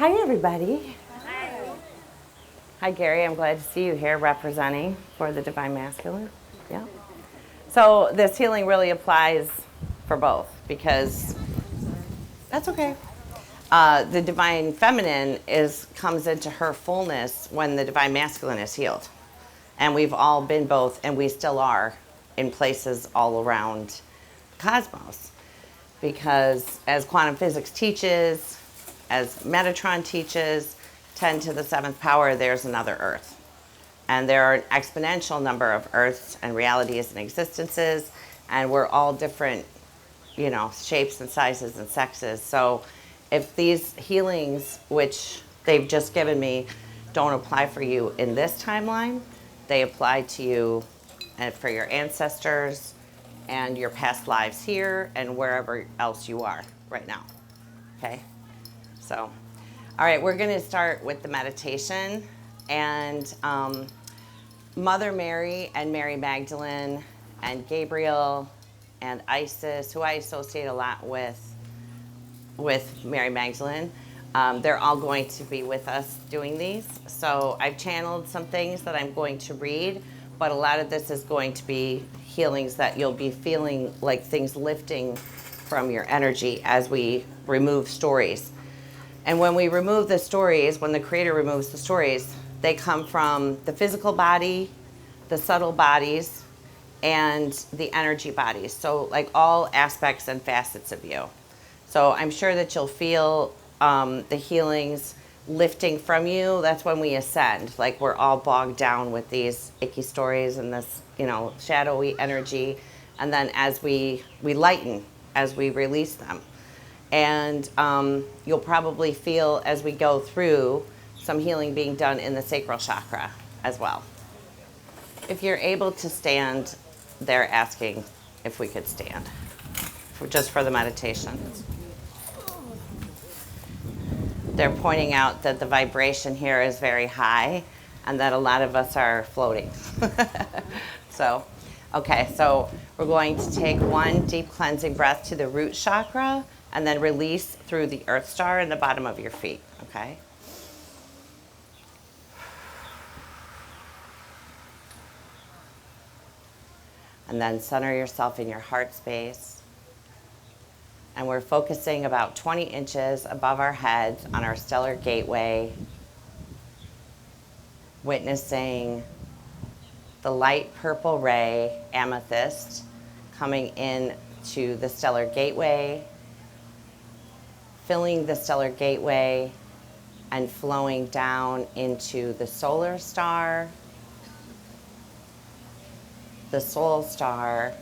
Hi, everybody. Hi, Gary. I'm glad to see you here representing for the Divine Masculine. Yeah. So this healing really applies for both because that's okay. The Divine Feminine comes into her fullness when the Divine Masculine is healed. And we've all been both, and we still are in places all around the cosmos. Because as quantum physics teaches, as Metatron teaches, 10 to the 7th power, there's another Earth. And there are an exponential number of Earths and realities and existences, and we're all different, shapes and sizes and sexes. So if these healings, which they've just given me, don't apply for you in this timeline, they apply to you and for your ancestors and your past lives here and wherever else you are right now. Okay? So, all right, we're going to start with the meditation. And Mother Mary and Mary Magdalene and Gabriel and Isis, who I associate a lot with Mary Magdalene, they're all going to be with us doing these. So I've channeled some things that I'm going to read, but a lot of this is going to be healings that you'll be feeling like things lifting from your energy as we remove stories. And when we remove the stories, when the Creator removes the stories, they come from the physical body, the subtle bodies, and the energy bodies. So like all aspects and facets of you. So I'm sure that you'll feel the healings lifting from you. That's when we ascend. Like we're all bogged down with these icky stories and this, shadowy energy. And then as we lighten, as we release them. And you'll probably feel as we go through some healing being done in the sacral chakra as well. If you're able to stand, they're asking if we could stand just for the meditation. They're pointing out that the vibration here is very high and that a lot of us are floating. So we're going to take one deep cleansing breath to the root chakra and then release through the earth star in the bottom of your feet, okay? And then center yourself in your heart space. And we're focusing about 20 inches above our heads on our stellar gateway, witnessing the light purple ray, amethyst, coming in to the stellar gateway, filling the stellar gateway and flowing down into the solar star, the soul star,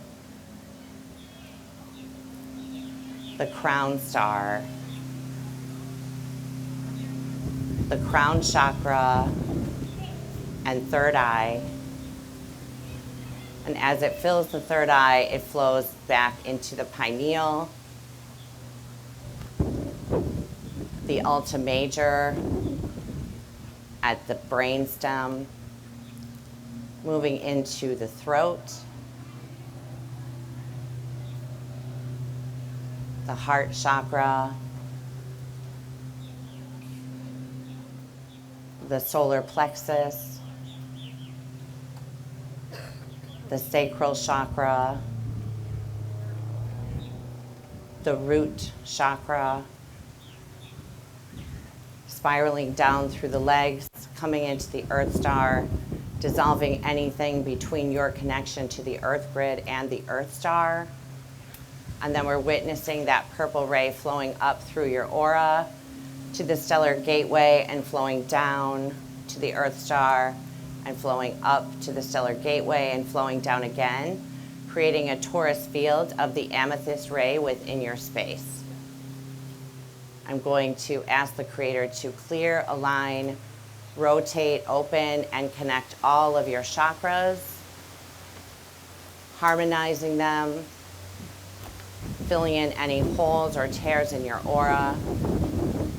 the crown star, the crown chakra, and third eye. And as it fills the third eye, it flows back into the pineal, the ultra major, at the brainstem, moving into the throat, the heart chakra, the solar plexus, the sacral chakra, the root chakra, spiraling down through the legs, coming into the earth star, dissolving anything between your connection to the earth grid and the earth star. And then we're witnessing that purple ray flowing up through your aura to the stellar gateway and flowing down to the earth star and flowing up to the stellar gateway and flowing down again, creating a torus field of the amethyst ray within your space. I'm going to ask the Creator to clear, align, rotate, open, and connect all of your chakras, harmonizing them, filling in any holes or tears in your aura.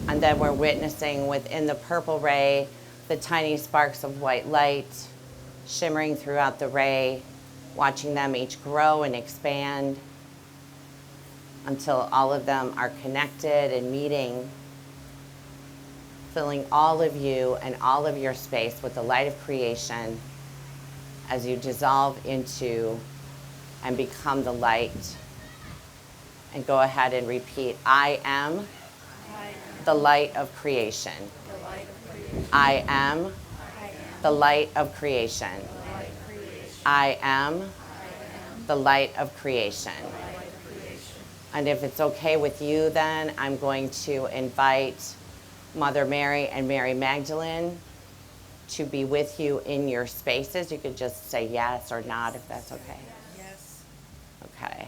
And then we're witnessing within the purple ray the tiny sparks of white light shimmering throughout the ray, watching them each grow and expand until all of them are connected and meeting filling all of you and all of your space with the light of creation as you dissolve into and become the light. And go ahead and repeat, I am the light of creation. I am the light of creation. I am the light of creation. And if it's okay with you, then I'm going to invite Mother Mary and Mary Magdalene to be with you in your spaces. You could just say yes or not if that's okay. Yes. Okay.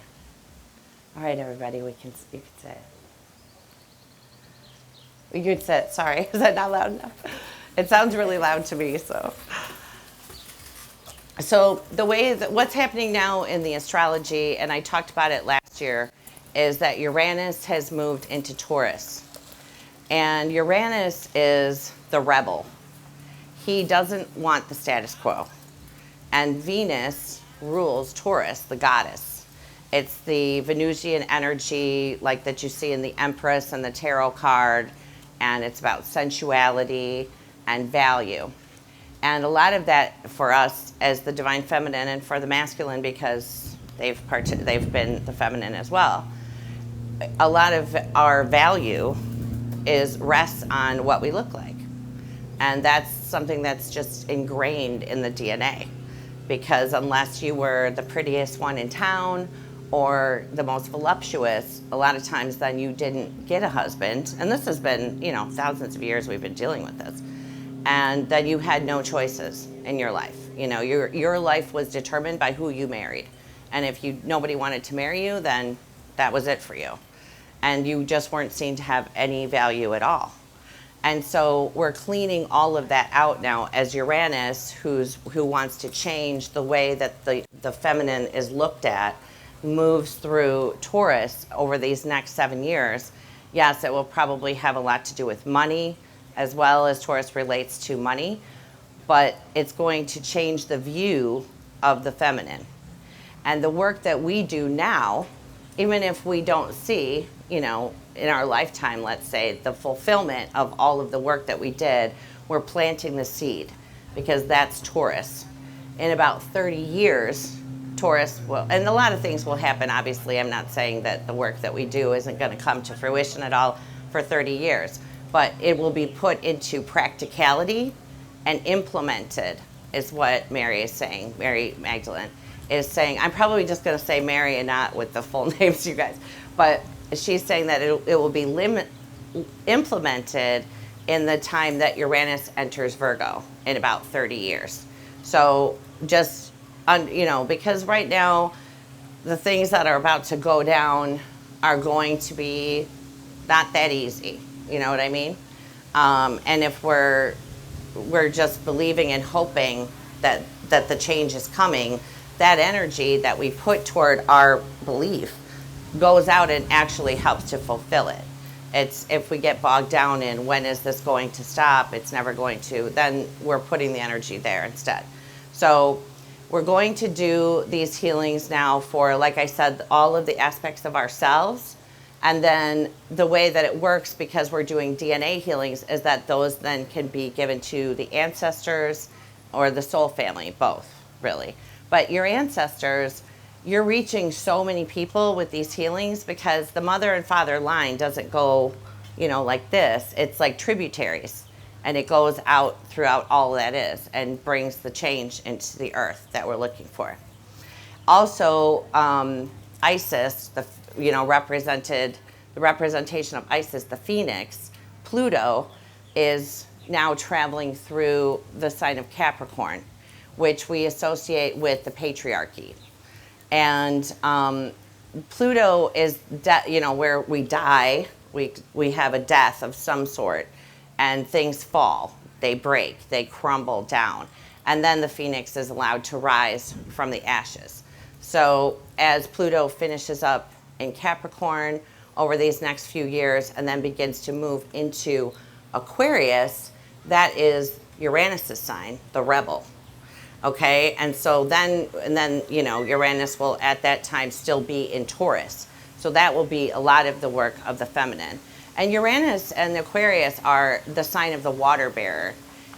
All right, everybody, you can sit. You could sit. Sorry, is that not loud enough? It sounds really loud to me, so. So the way that what's happening now in the astrology, and I talked about it last year, is that Uranus has moved into Taurus. And Uranus is the rebel. He doesn't want the status quo. And Venus rules Taurus, the goddess. It's the Venusian energy like that you see in the Empress and the tarot card, and it's about sensuality and value. And a lot of that for us as the divine feminine and for the masculine, because they've been the feminine as well. A lot of our value rests on what we look like. And that's something that's just ingrained in the DNA. Because unless you were the prettiest one in town or the most voluptuous, a lot of times then you didn't get a husband. And this has been, thousands of years we've been dealing with this. And then you had no choices in your life. Your life was determined by who you married. And if nobody wanted to marry you, then that was it for you. And you just weren't seen to have any value at all. And so we're cleaning all of that out now as Uranus, who wants to change the way that the feminine is looked at, moves through Taurus over these next 7 years. Yes, it will probably have a lot to do with money, as well as Taurus relates to money, but it's going to change the view of the feminine. And the work that we do now, even if we don't see, in our lifetime, let's say, the fulfillment of all of the work that we did, we're planting the seed, because that's Taurus. In about 30 years, Taurus will, and a lot of things will happen, obviously. I'm not saying that the work that we do isn't going to come to fruition at all for 30 years, but it will be put into practicality and implemented, is what Mary is saying. Mary Magdalene is saying, I'm probably just going to say Mary and not with the full names, you guys, but she's saying that it will be implemented in the time that Uranus enters Virgo in about 30 years. So just, because right now the things that are about to go down are going to be not that easy. You know what I mean? And if we're just believing and hoping that the change is coming, that energy that we put toward our belief goes out and actually helps to fulfill it. It's if we get bogged down in when is this going to stop, it's never going to, then we're putting the energy there instead. So we're going to do these healings now for, like I said, all of the aspects of ourselves. And then the way that it works, because we're doing DNA healings, is that those then can be given to the ancestors or the soul family, both, really. But your ancestors, you're reaching so many people with these healings, because the mother and father line doesn't go, like this. It's like tributaries, and it goes out throughout all that is and brings the change into the earth that we're looking for. Also, Isis, the representation of Isis, the phoenix, Pluto, is now traveling through the sign of Capricorn, which we associate with the patriarchy. And Pluto is, where we die, we have a death of some sort, and things fall, they break, they crumble down. And then the phoenix is allowed to rise from the ashes. So as Pluto finishes up in Capricorn over these next few years and then begins to move into Aquarius, that is Uranus's sign, the rebel. Okay, and so then Uranus will at that time still be in Taurus. So that will be a lot of the work of the feminine. And Uranus and Aquarius are the sign of the water bearer.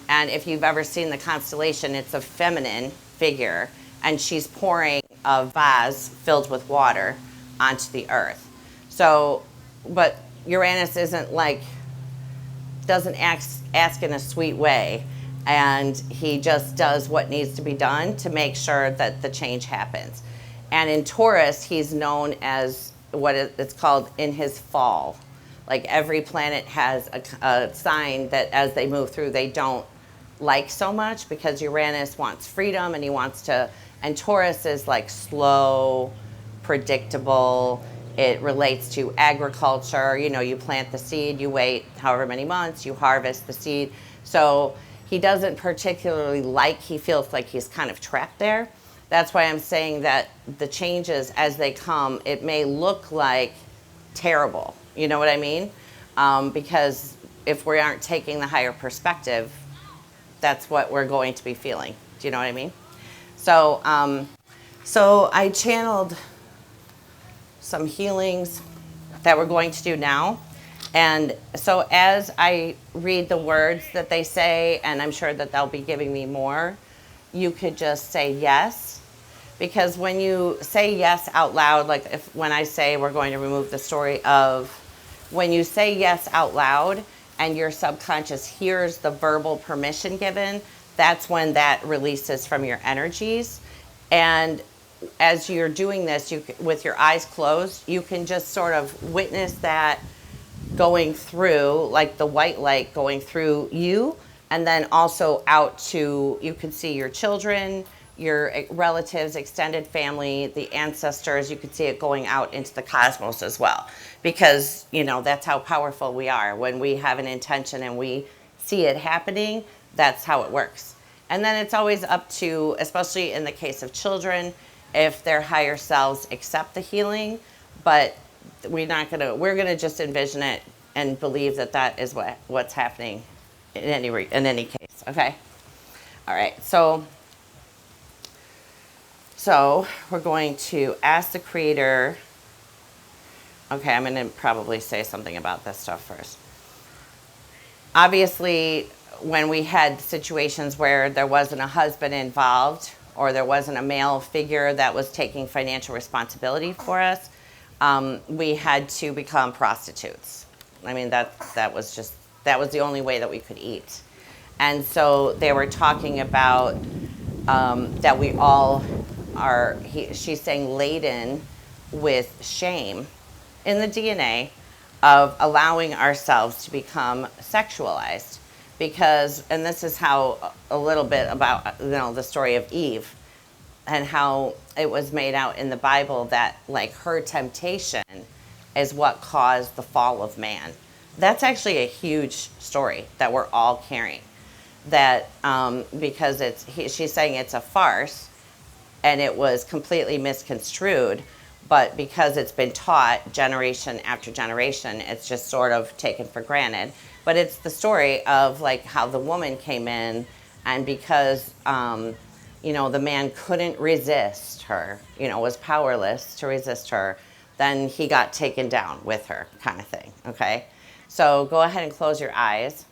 And if you've ever seen the constellation, it's a feminine figure, and she's pouring a vase filled with water onto the earth. So, but Uranus isn't like, doesn't ask in a sweet way, and he just does what needs to be done to make sure that the change happens. And in Taurus, he's known as what it's called in his fall. Like every planet has a sign that as they move through, they don't like so much, because Uranus wants freedom and he wants to, and Taurus is like slow, predictable. It relates to agriculture. You know, you plant the seed, you wait however many months, you harvest the seed. So he doesn't particularly like, he feels like he's kind of trapped there. That's why I'm saying that the changes as they come, it may look like terrible. You know what I mean? Because if we aren't taking the higher perspective, that's what we're going to be feeling. Do you know what I mean? So, so I channeled some healings that we're going to do now. And so as I read the words that they say, and I'm sure that they'll be giving me more, you could just say yes. Because when you say yes out loud, like when I say we're going to remove the story of, when you say yes out loud and your subconscious hears the verbal permission given, that's when that releases from your energies. And as you're doing this, with your eyes closed, you can just sort of witness that going through, like the white light going through you, and then also out to, you can see your children, your relatives, extended family, the ancestors. You could see it going out into the cosmos as well, because, you know, that's how powerful we are. When we have an intention and we see it happening, that's how it works. And then it's always up to, especially in the case of children, if their higher selves accept the healing, but we're going to just envision it and believe that that is what's happening in any case. Okay. All right. So we're going to ask the Creator. Okay, I'm going to probably say something about this stuff first. Obviously, when we had situations where there wasn't a husband involved, or there wasn't a male figure that was taking financial responsibility for us, we had to become prostitutes. I mean, that was the only way that we could eat. And so they were talking about that we all are, she's saying, laden with shame in the DNA of allowing ourselves to become sexualized. Because, and this is how a little bit about, you know, the story of Eve, and how it was made out in the Bible that, like, her temptation is what caused the fall of man. That's actually a huge story that we're all carrying. That because she's saying it's a farce, and it was completely misconstrued, but because it's been taught generation after generation, it's just sort of taken for granted. But it's the story of, like, how the woman came in, and because you know, the man couldn't resist her, you know, was powerless to resist her, then he got taken down with her, kind of thing. Okay, so go ahead and close your eyes.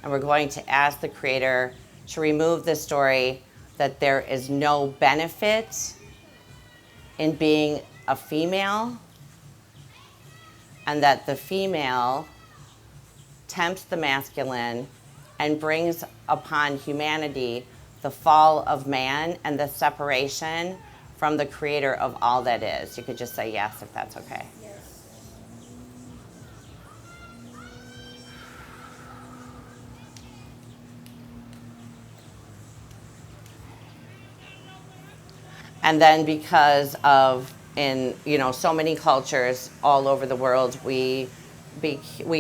And we're going to ask the Creator to remove the story that there is no benefit in being a female, and that the female tempts the masculine and brings upon humanity the fall of man and the separation from the Creator of all that is. You could just say yes if that's okay. And then because of, in, you know, so many cultures all over the world, we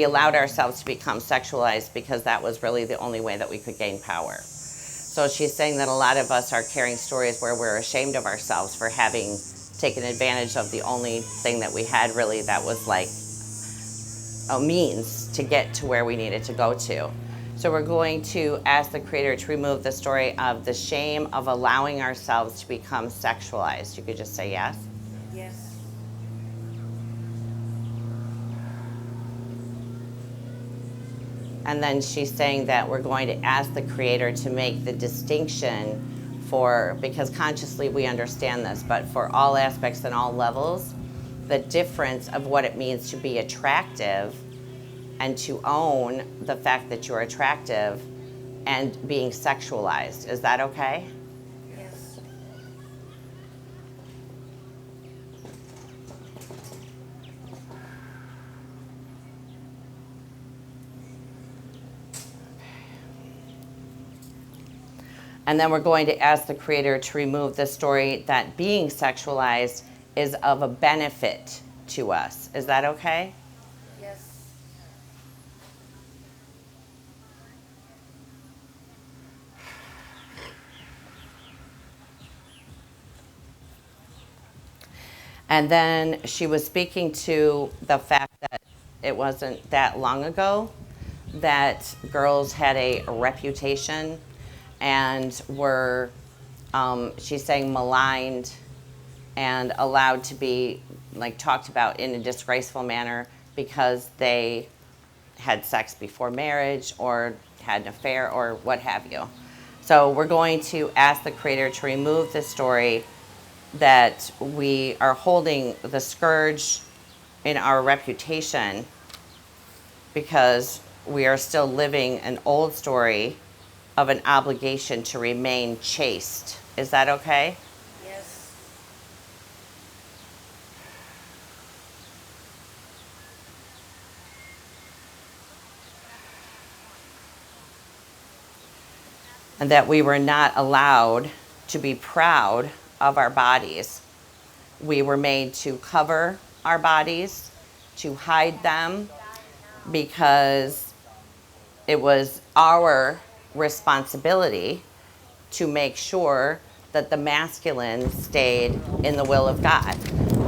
allowed ourselves to become sexualized because that was really the only way that we could gain power. So she's saying that a lot of us are carrying stories where we're ashamed of ourselves for having taken advantage of the only thing that we had, really, that was like a means to get to where we needed to go to. So we're going to ask the Creator to remove the story of the shame of allowing ourselves to become sexualized. You could just say yes. Yes. And then she's saying that we're going to ask the Creator to make the distinction because consciously we understand this, but for all aspects and all levels, the difference of what it means to be attractive and to own the fact that you're attractive and being sexualized. Is that okay? Yes. And then we're going to ask the Creator to remove the story that being sexualized is of a benefit to us. Is that okay? Yes. And then she was speaking to the fact that it wasn't that long ago that girls had a reputation and were, she's saying, maligned and allowed to be like talked about in a disgraceful manner because they had sex before marriage or had an affair or what have you. So we're going to ask the Creator to remove the story that we are holding the scourge in our reputation because we are still living an old story of an obligation to remain chaste. Is that okay? Yes. And that we were not allowed to be proud of our bodies. We were made to cover our bodies, to hide them, because it was our responsibility to make sure that the masculine stayed in the will of God.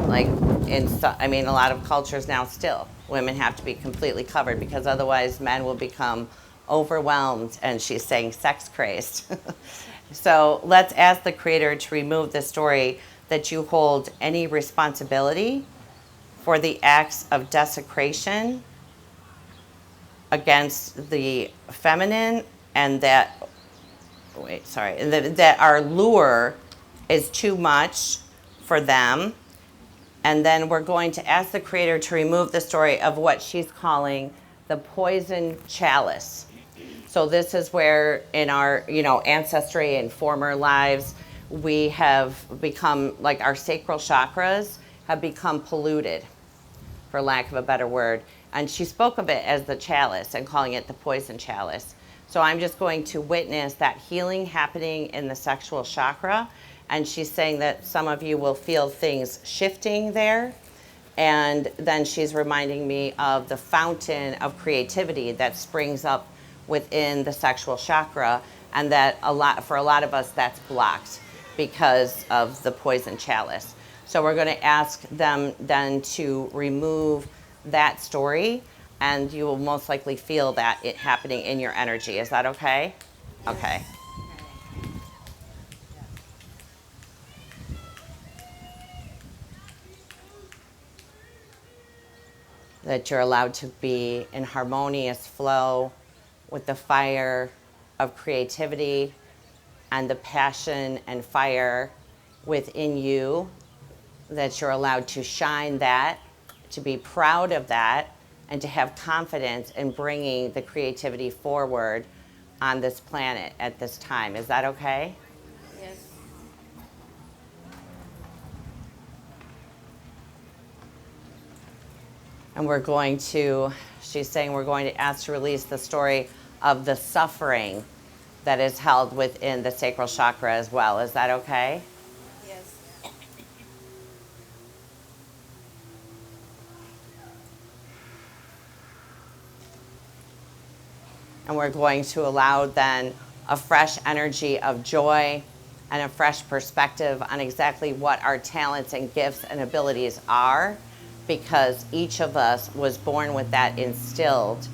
Like a lot of cultures now still, women have to be completely covered because otherwise men will become overwhelmed and she's saying sex crazed. So let's ask the Creator to remove the story that you hold any responsibility for the acts of desecration against the feminine, and that our lure is too much for them. And then we're going to ask the Creator to remove the story of what she's calling the poison chalice. So this is where in our, ancestry and former lives, we have become, like our sacral chakras have become polluted, for lack of a better word. And she spoke of it as the chalice and calling it the poison chalice. So I'm just going to witness that healing happening in the sexual chakra. And she's saying that some of you will feel things shifting there. And then she's reminding me of the fountain of creativity that springs up within the sexual chakra, and that for a lot of us that's blocked because of the poison chalice. So we're going to ask them then to remove that story, and you will most likely feel that it happening in your energy. Is that okay? Yes. Okay. That you're allowed to be in harmonious flow with the fire of creativity and the passion and fire within you, that you're allowed to shine that, to be proud of that, and to have confidence in bringing the creativity forward on this planet at this time. Is that okay? Yes. And she's saying we're going to ask to release the story of the suffering that is held within the sacral chakra as well. Is that okay? Yes. And we're going to allow then a fresh energy of joy and a fresh perspective on exactly what our talents and gifts and abilities are, because each of us was born with that instilled,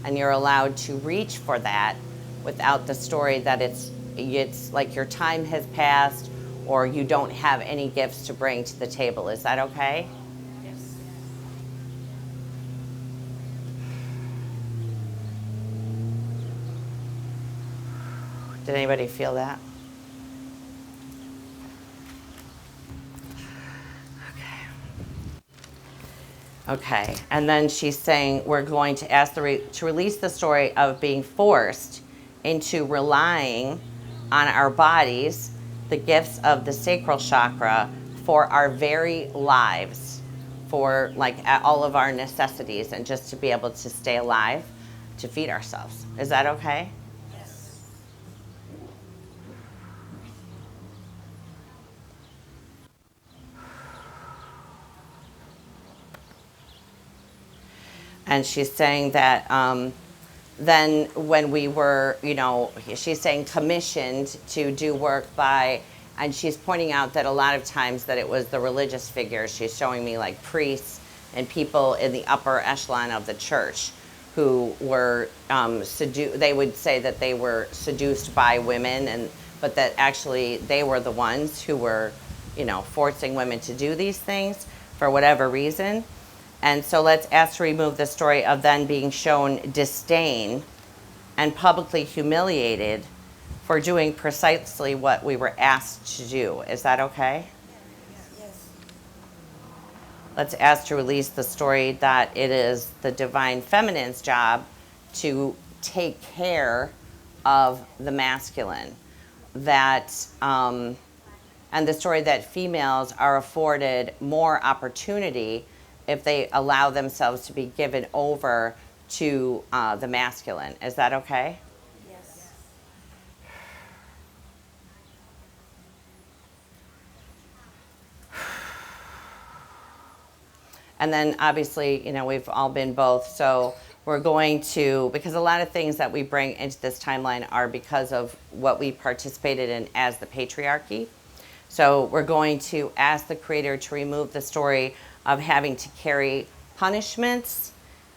and you're allowed to reach for that without the story that it's like your time has passed or you don't have any gifts to bring to the table. Is that okay? Yes. Did anybody feel that? Okay, and then she's saying we're going to ask to release the story of being forced into relying on our bodies, the gifts of the sacral chakra, for our very lives, for like all of our necessities, and just to be able to stay alive, to feed ourselves. Is that okay? Yes. And she's saying that then when we were, she's saying commissioned to do work by, and she's pointing out that a lot of times that it was the religious figures. She's showing me like priests and people in the upper echelon of the church who were seduced. They would say that they were seduced by women, but that actually they were the ones who were, forcing women to do these things for whatever reason. And so let's ask to remove the story of then being shown disdain and publicly humiliated for doing precisely what we were asked to do. Is that okay? Yes. Let's ask to release the story that it is the divine feminine's job to take care of the masculine. And the story that females are afforded more opportunity if they allow themselves to be given over to the masculine. Is that okay? Yes. And then obviously, we've all been both. So we're going to, because a lot of things that we bring into this timeline are because of what we participated in as the patriarchy. So we're going to ask the Creator to remove the story of having to carry punishments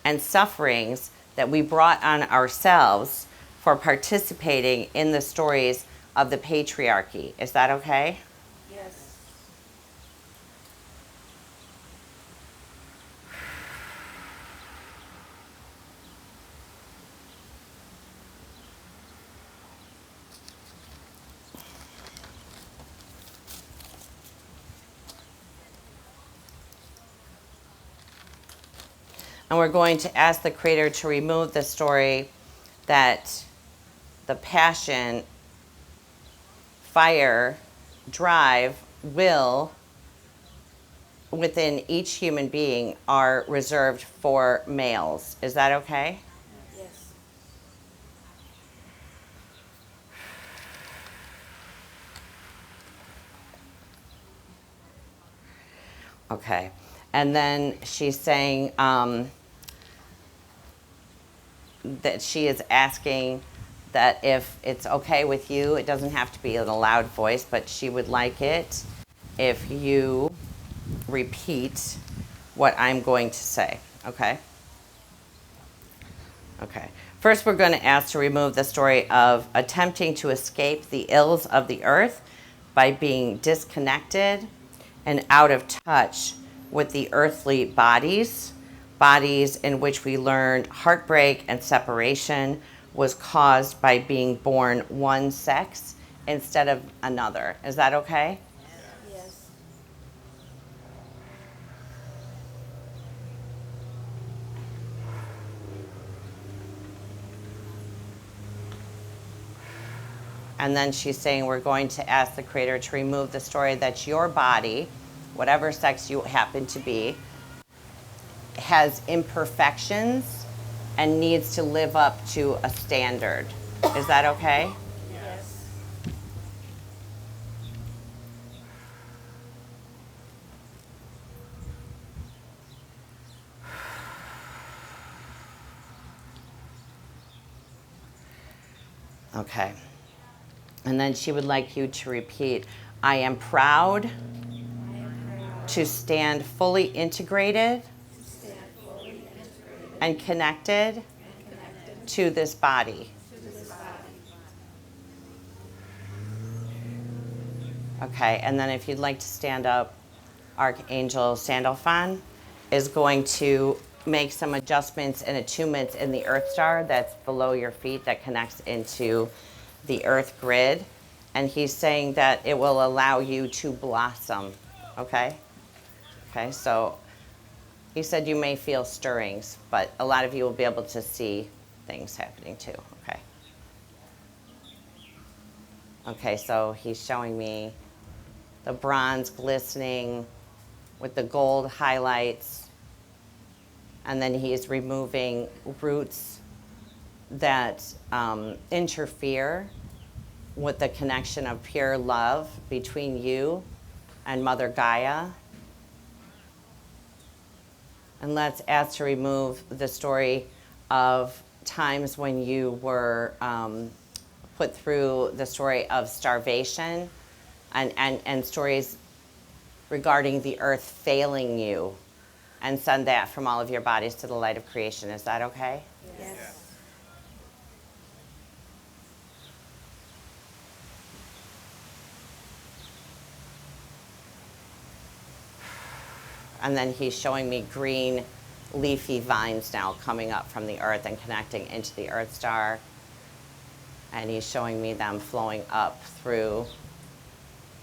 and sufferings that we brought on ourselves for participating in the stories of the patriarchy. Is that okay? Yes. And we're going to ask the Creator to remove the story that the passion, fire, drive, will within each human being are reserved for males. Is that okay? Yes. Okay. And then she's saying that she is asking that if it's okay with you, it doesn't have to be in a loud voice, but she would like it if you repeat what I'm going to say. Okay? Okay. First, we're going to ask to remove the story of attempting to escape the ills of the earth by being disconnected and out of touch with the earthly bodies in which we learned heartbreak and separation was caused by being born one sex instead of another. Is that okay? Yes. And then she's saying we're going to ask the Creator to remove the story that your body, whatever sex you happen to be, has imperfections and needs to live up to a standard. Is that okay? Yes. Okay. And then she would like you to repeat, I am proud to stand fully integrated and connected to this body. Okay, and then if you'd like to stand up, Archangel Sandalphon is going to make some adjustments and attunements in the Earth Star that's below your feet that connects into the earth grid, and he's saying that it will allow you to blossom, okay? Okay, so he said you may feel stirrings, but a lot of you will be able to see things happening too, okay? Okay, so he's showing me the bronze glistening with the gold highlights, and then he's removing roots that interfere with the connection of pure love between you and Mother Gaia. And let's ask to remove the story of times when you were put through the story of starvation and stories regarding the earth failing you, and send that from all of your bodies to the light of creation. Is that okay? Yes. And then he's showing me green leafy vines now coming up from the earth and connecting into the earth star. And he's showing me them flowing up through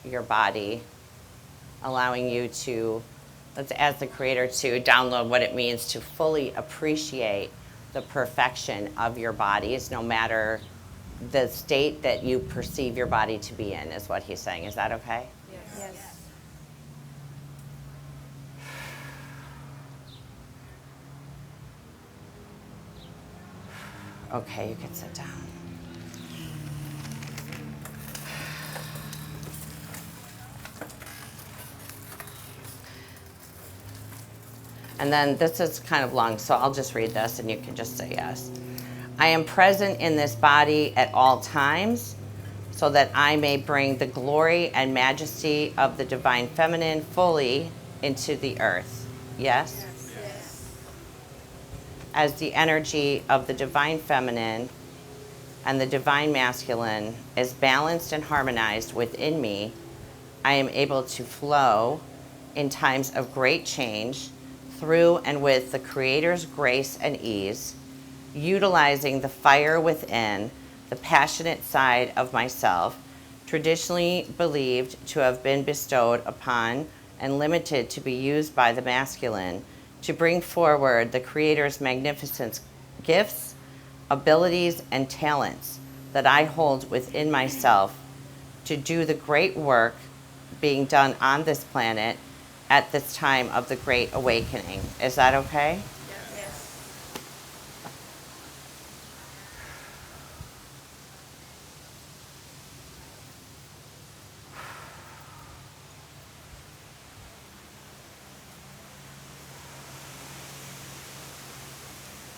your body, allowing you to, let's ask the Creator to download what it means to fully appreciate the perfection of your bodies, no matter the state that you perceive your body to be in, is what he's saying. Is that okay? Yes. Okay, you can sit down. And then this is kind of long, so I'll just read this and you can just say yes. I am present in this body at all times so that I may bring the glory and majesty of the divine feminine fully into the earth. Yes? Yes. As the energy of the divine feminine and the divine masculine is balanced and harmonized within me, I am able to flow in times of great change through and with the Creator's grace and ease, utilizing the fire within, the passionate side of myself, traditionally believed to have been bestowed upon and limited to be used by the masculine, to bring forward the Creator's magnificent gifts, abilities, and talents that I hold within myself to do the great work being done on this planet at this time of the Great Awakening. Is that okay? Yes.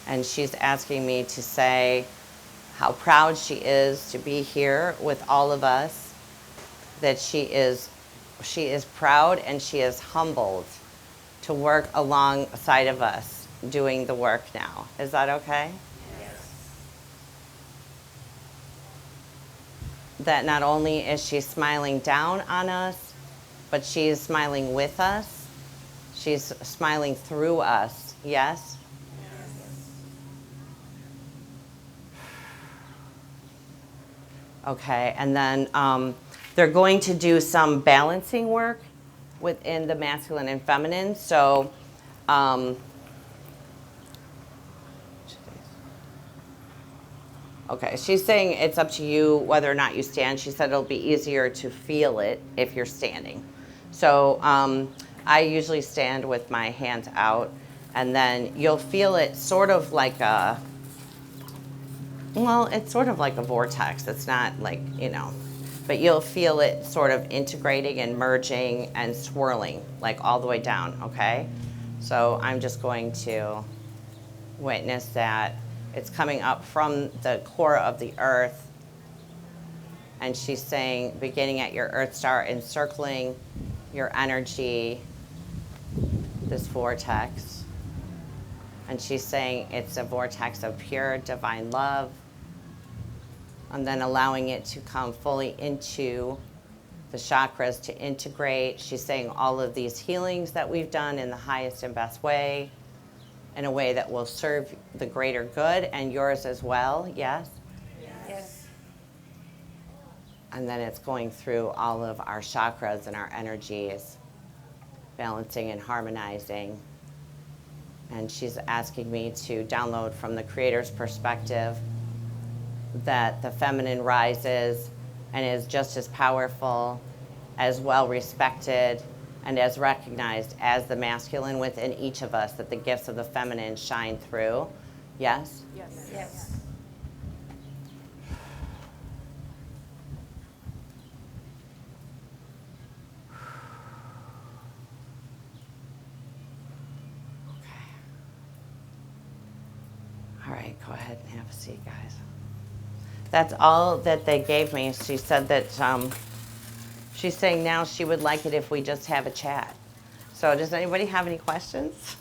And she's asking me to say how proud she is to be here with all of us, that she is proud and she is humbled to work alongside of us doing the work now. Is that okay? Yes. That not only is she smiling down on us, but she is smiling with us. She's smiling through us. Yes? Okay, and then they're going to do some balancing work within the masculine and feminine. So, okay, she's saying it's up to you whether or not you stand. She said it'll be easier to feel it if you're standing. So I usually stand with my hands out, and then you'll feel it sort of like a, well, it's sort of like a vortex. It's not like, but you'll feel it sort of integrating and merging and swirling, like all the way down, okay? So I'm just going to witness that. It's coming up from the core of the earth. And she's saying, beginning at your earth star, encircling your energy, this vortex. And she's saying it's a vortex of pure divine love. And then allowing it to come fully into the chakras to integrate. She's saying all of these healings that we've done in the highest and best way, in a way that will serve the greater good and yours as well. Yes? Yes. And then it's going through all of our chakras and our energies, balancing and harmonizing. And she's asking me to download from the creator's perspective that the feminine rises and is just as powerful, as well respected, and as recognized as the masculine within each of us, that the gifts of the feminine shine through. Yes? Yes. Yes. All right, go ahead and have a seat, guys. That's all that they gave me. She said that she's saying now she would like it if we just have a chat. So does anybody have any questions?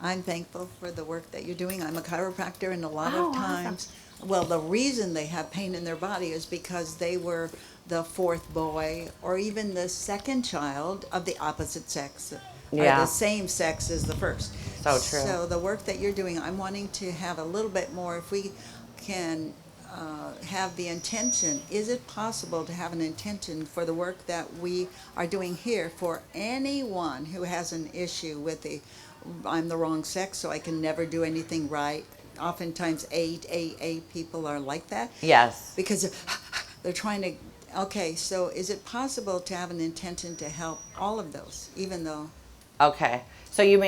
I'm thankful for the work that you're doing. I'm a chiropractor, and a lot Oh, of times, well, the reason they have pain in their body is because they were the fourth boy or even the second child of the opposite sex, or Yeah. the same sex as the first. So true. So the work that you're doing, I'm wanting to have a little bit more, if we can have the intention. Is it possible to have an intention for the work that we are doing here for anyone who has an issue with I'm the wrong sex, so I can never do anything right? Oftentimes AA people are like that. Yes. Because they're trying to, okay, so is it possible to have an intention to help all of those, even though? Okay. So you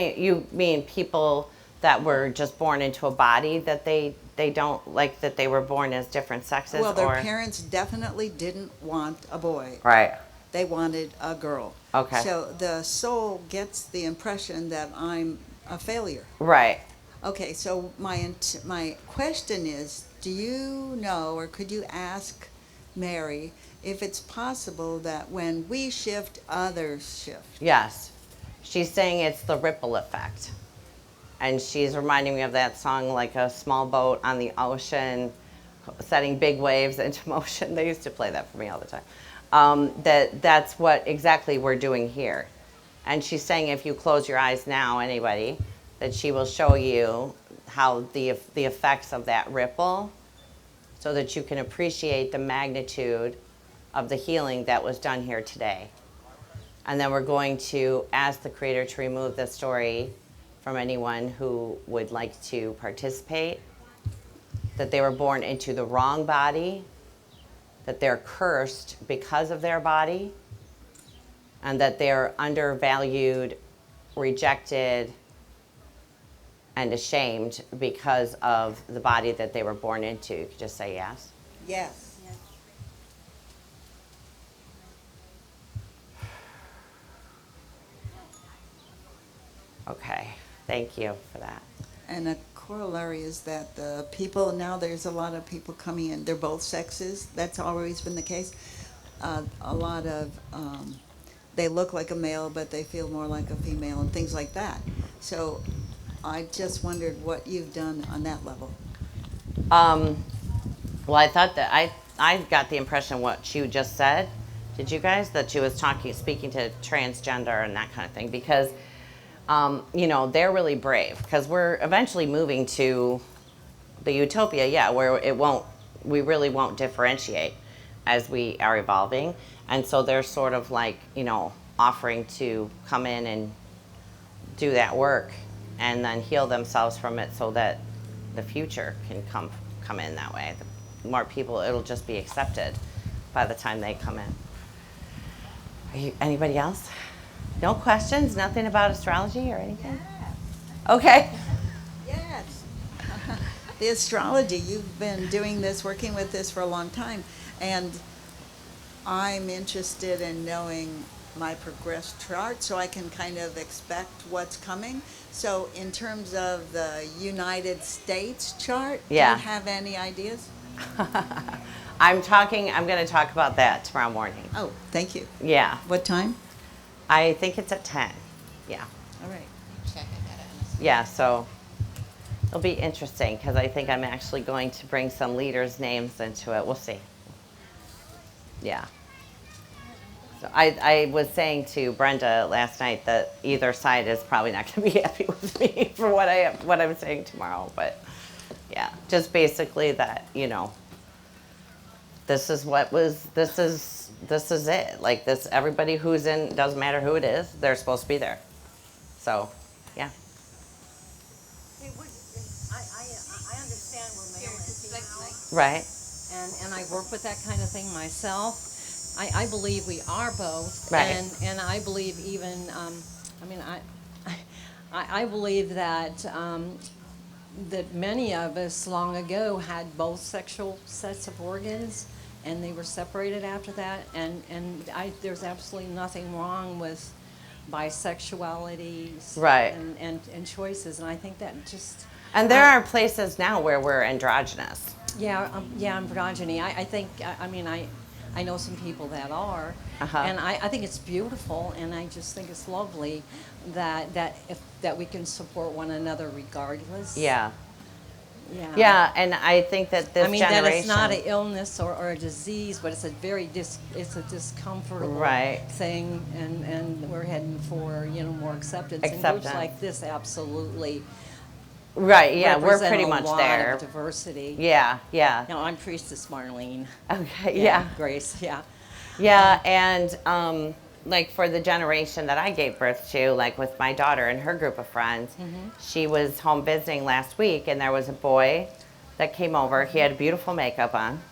mean people that were just born into a body that they don't like, that they were born as different sexes? Well, their or? parents definitely didn't want a boy. Right. They wanted a girl. Okay. So the soul gets the impression that I'm a failure. Right. Okay, so my question is, do you know, or could you ask Mary if it's possible that when we shift, others shift? Yes. She's saying it's the ripple effect. And she's reminding me of that song, like a small boat on the ocean, setting big waves into motion. They used to play that for me all the time. That's what exactly we're doing here. And she's saying if you close your eyes now, anybody, that she will show you how the effects of that ripple, so that you can appreciate the magnitude of the healing that was done here today. And then we're going to ask the Creator to remove the story from anyone who would like to participate, that they were born into the wrong body, that they're cursed because of their body, and that they're undervalued, rejected, and ashamed because of the body that they were born into. You could just say yes. Yes. Okay, thank you for that. And a corollary is that the people, now there's a lot of people coming in, they're both sexes. That's always been the case. A lot of, they look like a male, but they feel more like a female and things like that. So I just wondered what you've done on that level. Well, I thought that I got the impression what you just said. Did you guys? That she was speaking to transgender and that kind of thing, because they're really brave, because we're eventually moving to the utopia, where we really won't differentiate as we are evolving. And so they're sort of like, offering to come in and do that work and then heal themselves from it, so that the future can come in that way. The more people, it'll just be accepted by the time they come in. Anybody else? No questions? Nothing about astrology or anything? Okay. Yes. The astrology, you've been doing this, working with this for a long time, and I'm interested in knowing my progressed chart so I can kind of expect what's coming. So in terms of the United States chart, do you have any ideas? I'm going to talk about that tomorrow morning. Oh, thank you. Yeah. What time? I think it's at 10. Yeah. All right. Yeah, so it'll be interesting, because I think I'm actually going to bring some leaders' names into it. We'll see. Yeah. So I was saying to Brenda last night that either side is probably not going to be happy with me for what I'm saying tomorrow. But yeah, just basically that, this is this is it. Like this, everybody who's in, doesn't matter who it is, they're supposed to be there. So, yeah. Hey, I understand we're male and female, Right. and I work with that kind of thing myself. I believe we are both, Right. and I believe even, I mean, I believe that that many of us long ago had both sexual sets of organs, and they were separated after that. There's absolutely nothing wrong with bisexuality, Right. and choices. And I think that just And there are places now where we're androgynous. androgyny. I think I mean I know some people that are, Uh-huh. and I think it's beautiful, and I just think it's lovely that we can support one another regardless. Yeah. Yeah. Yeah, and I think that this I mean generation. that it's not an illness or a disease, but it's a very it's a discomfortable Right. thing, and we're heading for more acceptance. And Acceptance. groups like this absolutely Right, yeah, we're represent pretty a much lot there. of diversity. Yeah, yeah. I'm Priestess Marlene. Okay, yeah. Grace, yeah. Yeah, and like for the generation that I gave birth to, like with my daughter and her group of friends, she was home visiting last week, and there was a boy that came over. He had beautiful makeup on.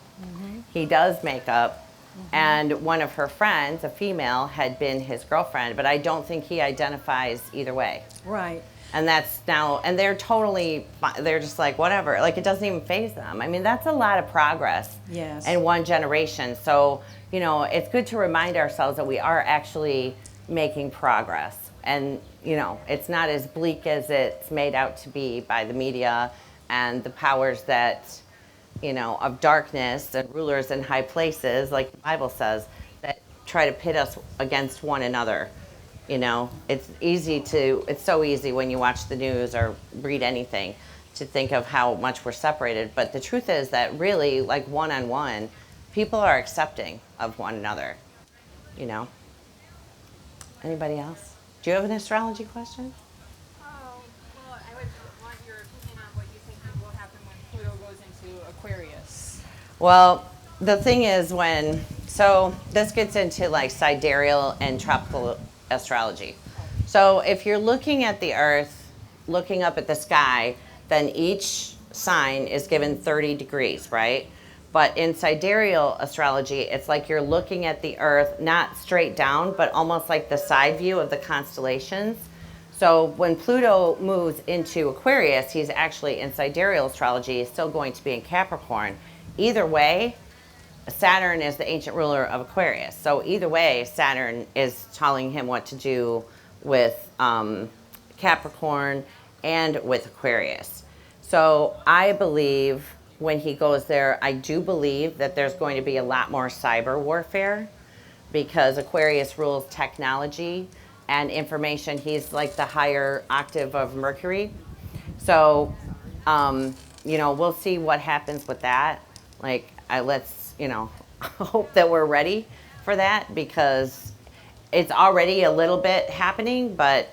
He does makeup, and one of her friends, a female, had been his girlfriend, but I don't think he identifies either way. Right. And that's now, and they're totally, they're just like, whatever. Like, it doesn't even faze them. I mean, that's a lot of progress Yes. in one generation. So, it's good to remind ourselves that we are actually making progress. And, it's not as bleak as it's made out to be by the media and the powers that, of darkness and rulers in high places, like the Bible says, that try to pit us against one another. It's so easy when you watch the news or read anything to think of how much we're separated. But the truth is that really, like one-on-one, people are accepting of one another, Anybody else? Do you have an astrology question? Oh, well, I would want your opinion on what you think will happen when Pluto goes into Aquarius. Well, the thing is so this gets into like sidereal and tropical astrology. So if you're looking at the earth, looking up at the sky, then each sign is given 30 degrees, right? But in sidereal astrology, it's like you're looking at the earth, not straight down, but almost like the side view of the constellations. So when Pluto moves into Aquarius, he's actually in sidereal astrology, is still going to be in Capricorn. Either way, Saturn is the ancient ruler of Aquarius. So either way, Saturn is telling him what to do with Capricorn and with Aquarius. So I believe when he goes there, I do believe that there's going to be a lot more cyber warfare because Aquarius rules technology and information. He's like the higher octave of Mercury. So, we'll see what happens with that. Like, let's, hope that we're ready for that because it's already a little bit happening, but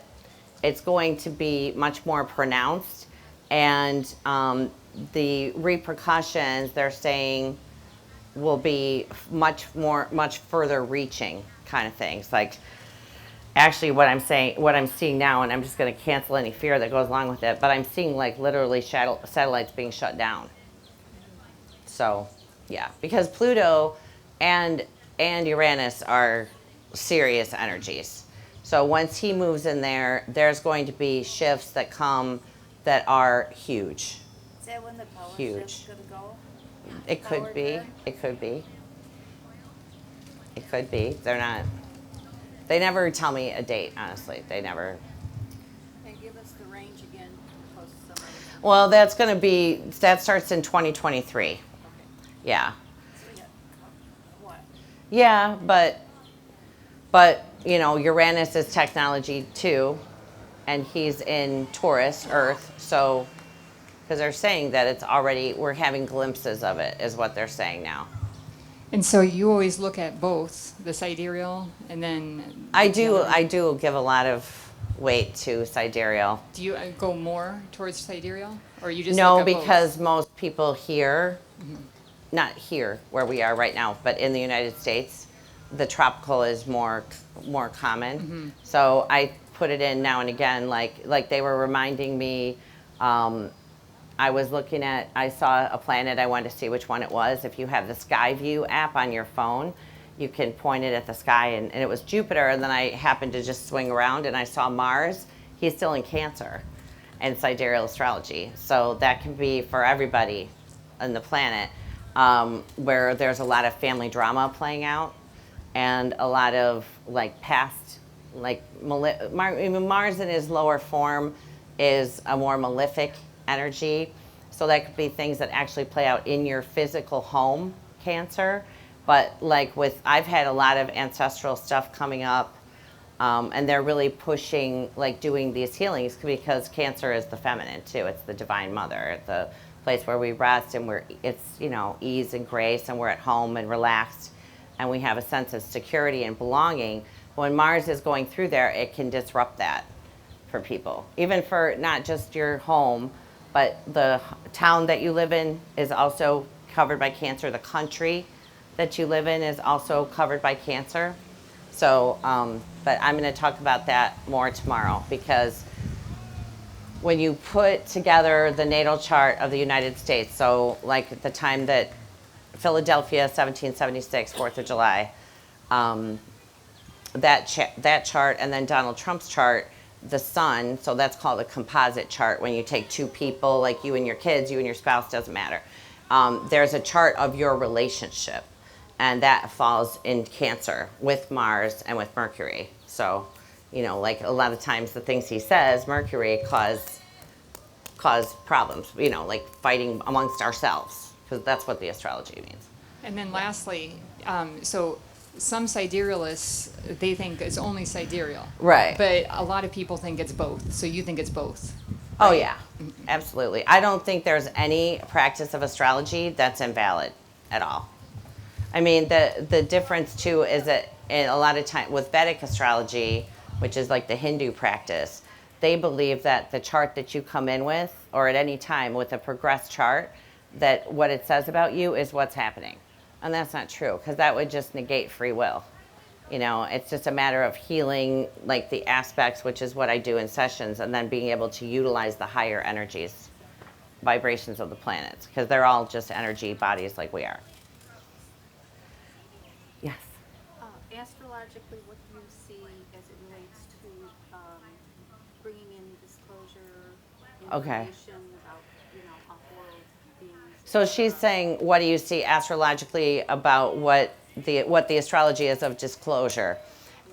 it's going to be much more pronounced. And the repercussions, they're saying, will be much further reaching kind of things. Like, actually what I'm seeing now, and I'm just going to cancel any fear that goes along with it, but I'm seeing like literally satellites being shut down. So, yeah, because Pluto and Uranus are serious energies. So once he moves in there, there's going to be shifts that come that are huge. Is that when the power Huge. shift's gonna go? It could Power be. grid? It could be. It could be. They're not. They never tell me a date, honestly. They never. And give us the range again, post some of it. Well, that starts in 2023. Yeah. So we got, what? Yeah, but Uranus is technology too, and he's in Taurus, Earth. So, because they're saying that we're having glimpses of it, is what they're saying now. And so you always look at both the sidereal and then I the do other- give a lot of weight to sidereal. Do you go more towards sidereal, or you just No, look at both? because most people here not here where we are right now, but in the United States, the tropical is more common. So I put it in now and again, like they were reminding me. I saw a planet, I wanted to see which one it was. If you have the Sky View app on your phone, you can point it at the sky, and it was Jupiter, and then I happened to just swing around and I saw Mars. He's still in Cancer in sidereal astrology. So that can be for everybody on the planet, where there's a lot of family drama playing out and a lot of like past, like Mars in his lower form is a more malefic energy. So that could be things that actually play out in your physical home, Cancer. But like I've had a lot of ancestral stuff coming up, and they're really pushing, like doing these healings because Cancer is the feminine too. It's the divine mother, the place where we rest and it's, ease and grace, and we're at home and relaxed, and we have a sense of security and belonging. When Mars is going through there, it can disrupt that for people, even for not just your home, but the town that you live in is also covered by Cancer. The country that you live in is also covered by Cancer. So, but I'm going to talk about that more tomorrow, because when you put together the natal chart of the United States, so like at the time that Philadelphia, 1776, 4th of July, that chart, and then Donald Trump's chart, the sun, so that's called a composite chart. When you take two people, like you and your kids, you and your spouse, doesn't matter. There's a chart of your relationship, and that falls in Cancer with Mars and with Mercury. So, like a lot of times the things he says, Mercury cause problems, like fighting amongst ourselves, because that's what the astrology means. And then lastly, so some siderealists, they think it's only sidereal. Right. But a lot of people think it's both. So you think it's both. Oh, yeah, absolutely. I don't think there's any practice of astrology that's invalid at all. I mean, the difference, too, is that in a lot of time with Vedic astrology, which is like the Hindu practice, they believe that the chart that you come in with, or at any time with a progressed chart, that what it says about you is what's happening. And that's not true, because that would just negate free will. It's just a matter of healing, like the aspects, which is what I do in sessions, and then being able to utilize the higher energies, vibrations of the planets, because they're all just energy bodies like we are. Yes. Astrologically, what do you see as it relates to bringing in disclosure, Okay. information about, off-world beings? So she's saying, what do you see astrologically about what the astrology is of disclosure?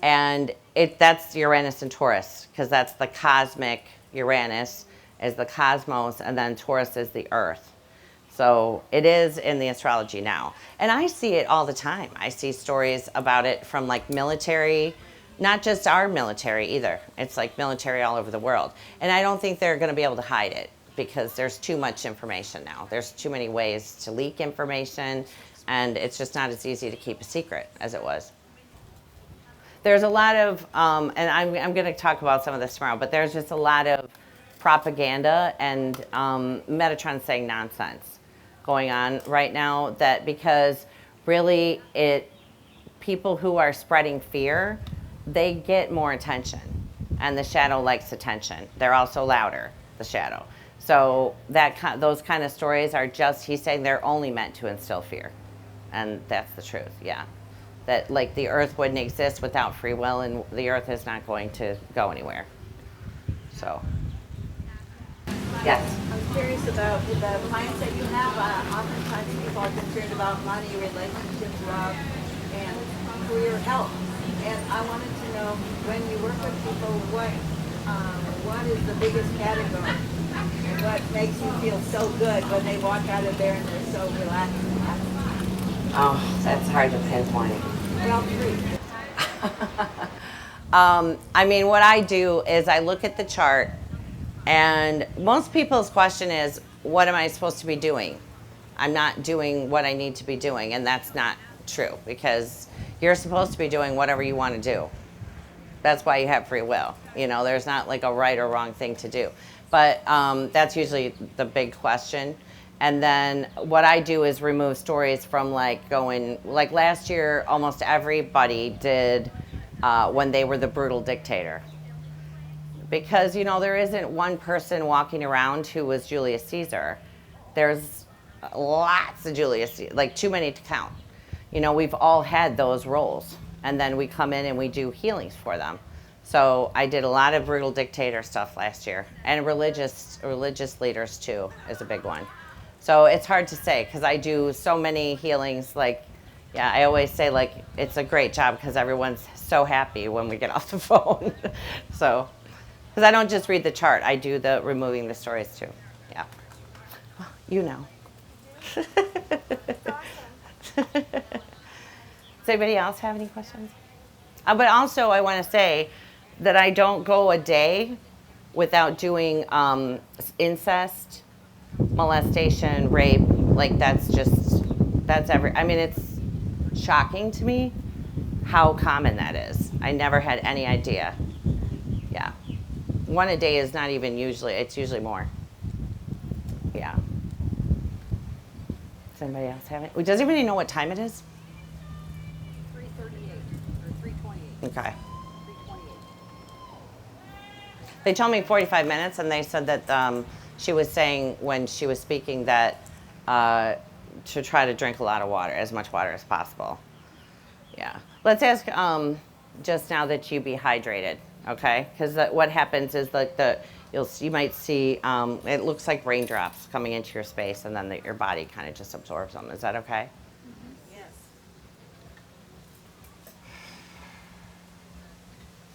And that's Uranus and Taurus, because that's the cosmic. Uranus is the cosmos, and then Taurus is the earth. So it is in the astrology now. And I see it all the time. I see stories about it from like military, not just our military either. It's like military all over the world. And I don't think they're going to be able to hide it, because there's too much information now. There's too many ways to leak information, and it's just not as easy to keep a secret as it was. There's a lot of, and I'm going to talk about some of this tomorrow, but there's just a lot of propaganda and Metatron saying nonsense going on right now, that because really people who are spreading fear, they get more attention, and the shadow likes attention. They're also louder, the shadow. So those kind of stories are just, he's saying they're only meant to instill fear. And that's the truth, yeah. That like the earth wouldn't exist without free will, and the earth is not going to go anywhere. So, yes. I was curious about the clients that you have. Oftentimes people are concerned about money, relationships, love, and career health. And I wanted to know, when you work with people, what is the biggest category? And what makes you feel so good when they walk out of there and they're so relaxed and happy? Oh, that's hard to pinpoint. Well, three. I mean, what I do is I look at the chart, and most people's question is, what am I supposed to be doing? I'm not doing what I need to be doing, and that's not true, because you're supposed to be doing whatever you want to do. That's why you have free will. There's not like a right or wrong thing to do. But that's usually the big question. And then what I do is remove stories from like going, like last year, almost everybody did when they were the brutal dictator. Because, you know, there isn't one person walking around who was Julius Caesar. There's lots of Julius Caesar, like too many to count. You know, we've all had those roles. And then we come in and we do healings for them. So I did a lot of brutal dictator stuff last year. And religious leaders too is a big one. So it's hard to say because I do so many healings. Like, yeah, I always say like it's a great job because everyone's so happy when we get off the phone. So, because I don't just read the chart, I do the removing the stories too. Yeah, well, you know. Does anybody else have any questions? But also, I want to say that I don't go a day without doing incest, molestation, rape. Like that's I mean, it's shocking to me how common that is. I never had any idea. Yeah. One a day is not even usually, it's usually more. Yeah. Does anybody else have it? Does anybody know what time it is? 3:38 or 3:28. Okay. 3:28. They told me 45 minutes, and they said that she was saying when she was speaking that to try to drink a lot of water, as much water as possible. Yeah. Let's ask just now that you be hydrated, okay? Because what happens is like you might see it looks like raindrops coming into your space, and then your body kind of just absorbs them. Is that okay? Yes.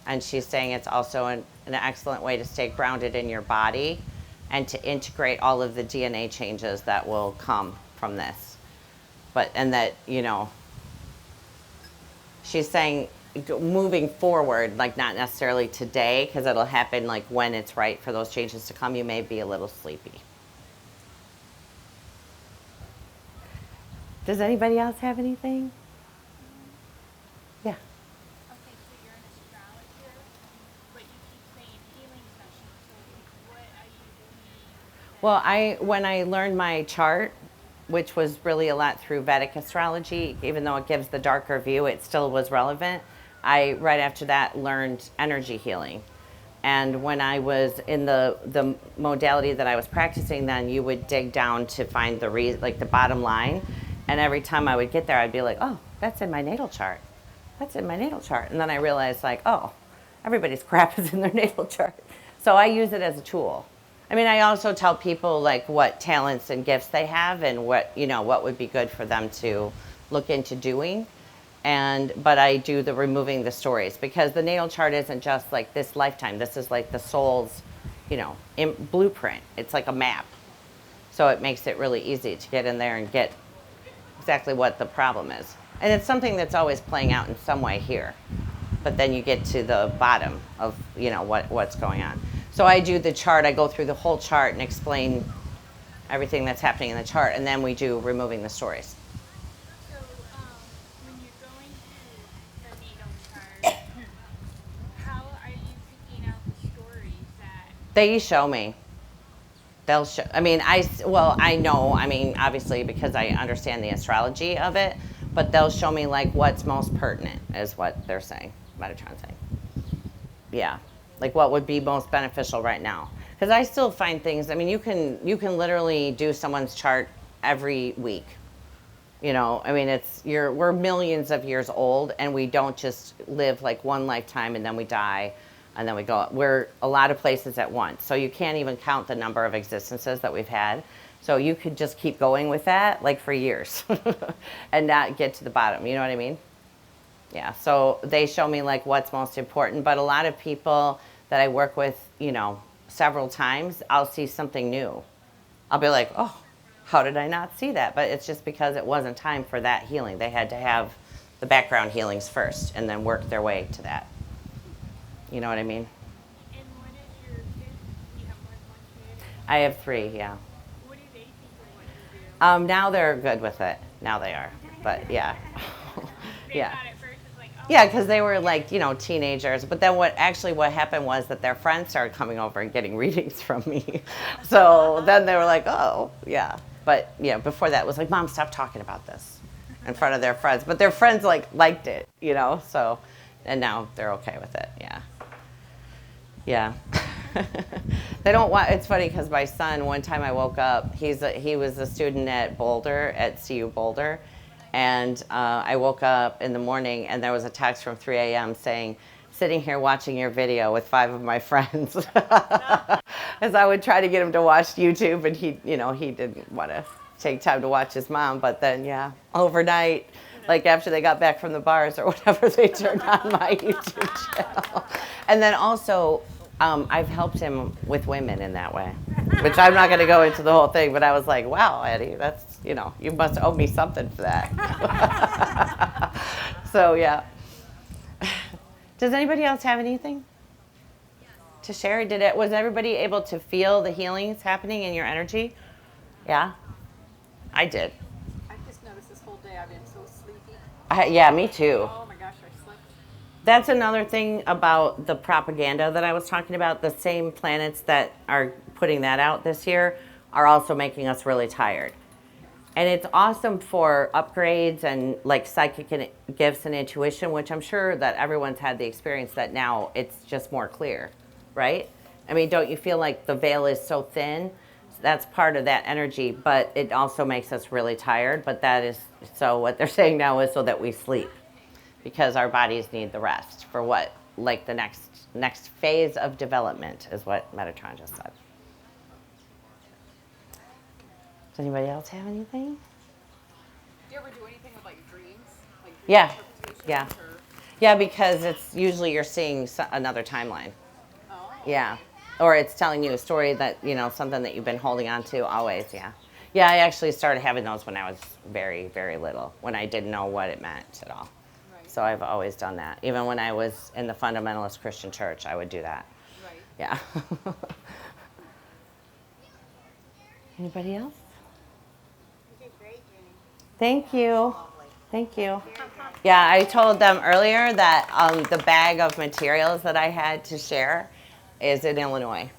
And she's saying it's also an excellent way to stay grounded in your body and to integrate all of the DNA changes that will come from this. And that, you know, she's saying moving forward, like not necessarily today, because it'll happen like when it's right for those changes to come, you may be a little sleepy. Does anybody else have anything? Yeah. Okay, so you're an astrologer, but you keep saying healing sessions. So what are you doing? Well, when I learned my chart, which was really a lot through Vedic astrology, even though it gives the darker view, it still was relevant. I, right after that, learned energy healing. And when I was in the modality that I was practicing then, you would dig down to find the bottom line. And every time I would get there, I'd be like, oh, that's in my natal chart. That's in my natal chart. And then I realized like, oh, everybody's crap is in their natal chart. So I use it as a tool. I mean, I also tell people like what talents and gifts they have and what would be good for them to look into doing. But I do the removing the stories because the natal chart isn't just like this lifetime. This is like the soul's, blueprint. It's like a map. So it makes it really easy to get in there and get exactly what the problem is. And it's something that's always playing out in some way here. But then you get to the bottom of, what's going on. So I do the chart, I go through the whole chart and explain everything that's happening in the chart, and then we do removing the stories. So when you're going through the natal chart, how are you picking out the stories that... They show me. They'll show, I know, obviously because I understand the astrology of it, but they'll show me like what's most pertinent is what they're saying, Metatron saying. Yeah. Like what would be most beneficial right now. Because I still find things, you can literally do someone's chart every week. We're millions of years old and we don't just live like one lifetime and then we die and then we go. We're a lot of places at once. So you can't even count the number of existences that we've had. So you could just keep going with that like for years and not get to the bottom. You know what I mean? Yeah, so they show me like what's most important, but a lot of people that I work with, several times, I'll see something new. I'll be like, oh, how did I not see that? But it's just because it wasn't time for that healing. They had to have the background healings first and then work their way to that. You know what I mean? And what is your kids? You have one kid? I have 3, yeah. What do they think of what you do? Now they're good with it. Now they are, but yeah. They Yeah. thought at first it's like, oh, Yeah, because they were like, teenagers. But then what happened was that their friends started coming over and getting readings from me. So then they were like, oh, yeah. But yeah, before that it was like, Mom, stop talking about this in front of their friends. But their friends like liked it, you know. So, and now they're okay with it. Yeah. Yeah. They don't want. It's funny because my son. One time I woke up. He was a student at Boulder at CU Boulder, and I woke up in the morning and there was a text from 3 a.m. saying, "Sitting here watching your video with 5 of my friends," as I would try to get him to watch YouTube, and he didn't want to take time to watch his mom. But then, yeah, overnight, like after they got back from the bars or whatever, they turned on my YouTube channel. And then also, I've helped him with women in that way, which I'm not going to go into the whole thing, but I was like, wow, Eddie, that's, you must owe me something for that. So, yeah. Does anybody else have anything to share? Was everybody able to feel the healings happening in your energy? Yeah? I did. I've just noticed this whole day I've been so sleepy. Yeah, me too. Oh my gosh, I slept. That's another thing about the propaganda that I was talking about. The same planets that are putting that out this year are also making us really tired. And it's awesome for upgrades and like psychic gifts and intuition, which I'm sure that everyone's had the experience that now it's just more clear, right? I mean, don't you feel like the veil is so thin? That's part of that energy, but it also makes us really tired. But that is, so what they're saying now is so that we sleep, because our bodies need the rest for what, like the next phase of development is what Metatron just said. Does anybody else have anything? Do you ever do anything with like dreams? Like dream Yeah, interpretations yeah. or- Yeah, because it's usually you're seeing another timeline. Oh. Yeah. Or it's telling you a story that, something that you've been holding on to always, yeah. Yeah, I actually started having those when I was very, very little, when I didn't know what it meant at all. Right. So I've always done that. Even when I was in the fundamentalist Christian church, I would do that. Right. Yeah. Anybody else? You did great, Jenny. Thank you. Thank you. Yeah, I told them earlier that the bag of materials that I had to share is in Illinois.